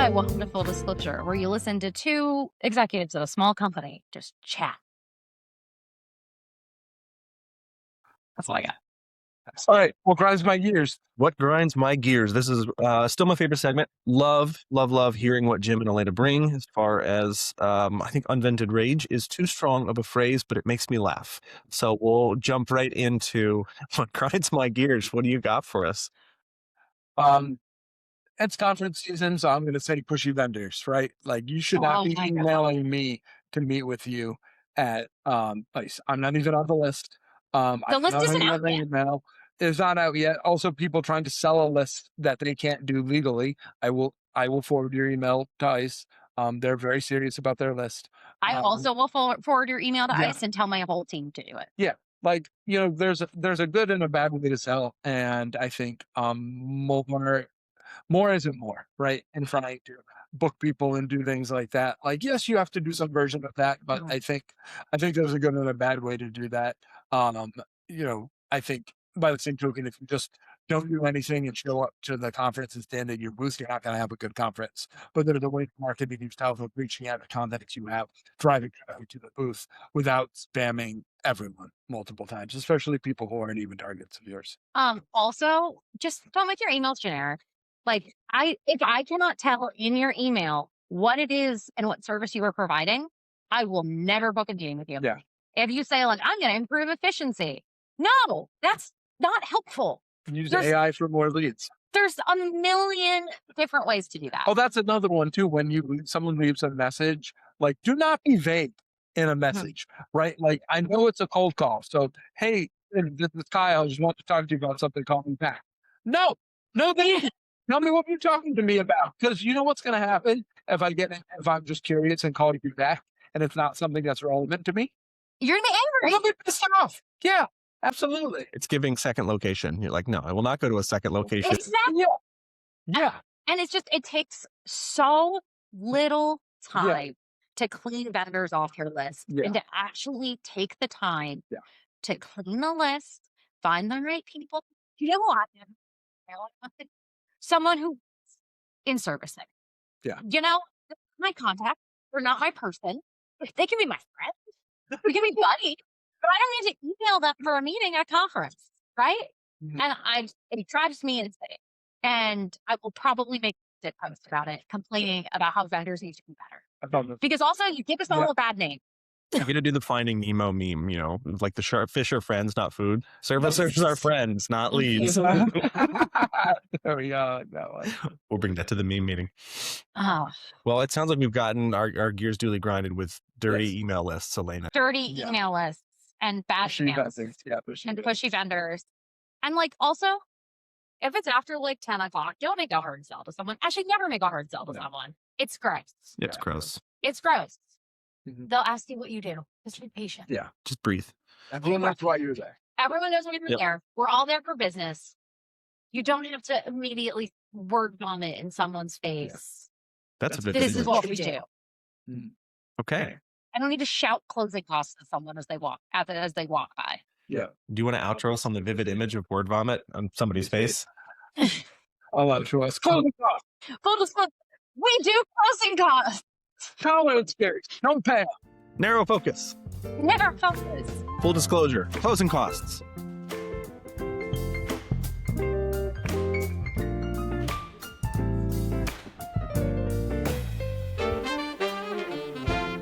Hi, welcome to Full Disclosure, where you listen to two executives at a small company just chat. That's all I got. All right. What grinds my gears? What grinds my gears? This is still my favorite segment. Love hearing what Jim and Elena bring as far as I think unvented rage is too strong of a phrase, but it makes me laugh. So we'll jump right into what grinds my gears. What do you got for us? It's conference season, so I'm going to say pushy vendors, right? Like you should not Oh be my God. emailing me to meet with you at place. I'm not even on the list. I The list don't isn't have out an yet. email. It's not out yet. Also, people trying to sell a list that they can't do legally. I will forward your email to ICE. They're very serious about their list. I also will forward your email to yeah. ICE and tell my whole team to do it. Like, you know, there's a good and a bad way to sell, and I think more isn't more, right? And trying to book people and do things like that. Like, yes, you have to do some version of that, but Mhm. I think there's a good and a bad way to do that. You know, I think by the same token, if you just don't do anything and show up to the conference and stand at your booth, you're not going to have a good conference. But there's a way to market yourself of reaching out to contacts you have, driving traffic to the booth without spamming everyone multiple times, especially people who aren't even targets of yours. Also, just don't make your emails generic. Like, if I cannot tell in your email what it is and what service you are providing, I will never book a meeting with you. Yeah. If you say, like, I'm going to improve efficiency, no, that's not helpful. Use There's- AI for more leads. There's a million different ways to do that. Oh, that's another one too. When someone leaves a message, like do not be vague in a message, right? Like I know it's a cold call. So, hey, this is Kyle. I just want to talk to you about something. Call me back. No, tell me what you're talking to me about. Because you know what's going to happen if I'm just curious and call you back and it's not something that's relevant to me. You're going to be I'm angry. going to be pissed off. Yeah, absolutely. It's giving second location. You're like, no, I will not go to a second location. Exactly. Yeah. And it's just, it takes so little time to clean vendors off your list and to actually take the time to clean the list, find the right people. You know what? Someone who in servicing. Yeah. You know, my contact, they're not my person. They can be my friend. We can be buddies, but I don't need to email them for a meeting at a conference, right? Mhm. And it drives me insane. And I will probably make a post about it, complaining about how vendors need to be better. I love it. Because also, you give us all a bad name. You're going to do the Finding Nemo meme, you know, like the fish are friends, not food. Servicers are friends, not leads. There we go. That one. We'll bring that to the meme meeting. Oh, Well, it sounds like we've gotten our gears duly grinded with dirty email lists, Elena. dirty email lists and bad Pushy emails vendors. Yeah, pushy and vendors. pushy vendors. And like also, if it's after like 10 o'clock, don't make a hard sell to someone. Actually, never make a hard sell to someone. It's gross. It's gross. It's gross. Mhm. They'll ask you what you do. Just be patient. Yeah. Just breathe. Everyone knows why you're there. Everyone knows why you're there. We're all there for business. You don't have to immediately word vomit in someone's face. That's a bit. This is what we do. Okay. I don't need to shout closing costs to someone as they walk by. Yeah. Do you want to outro us on the vivid image of word vomit on somebody's face? I'll outro us. Closing costs. Full disclosure, we do closing costs. Tolerance scary. Don't pay. Narrow focus. Never focus. Full disclosure. Closing costs.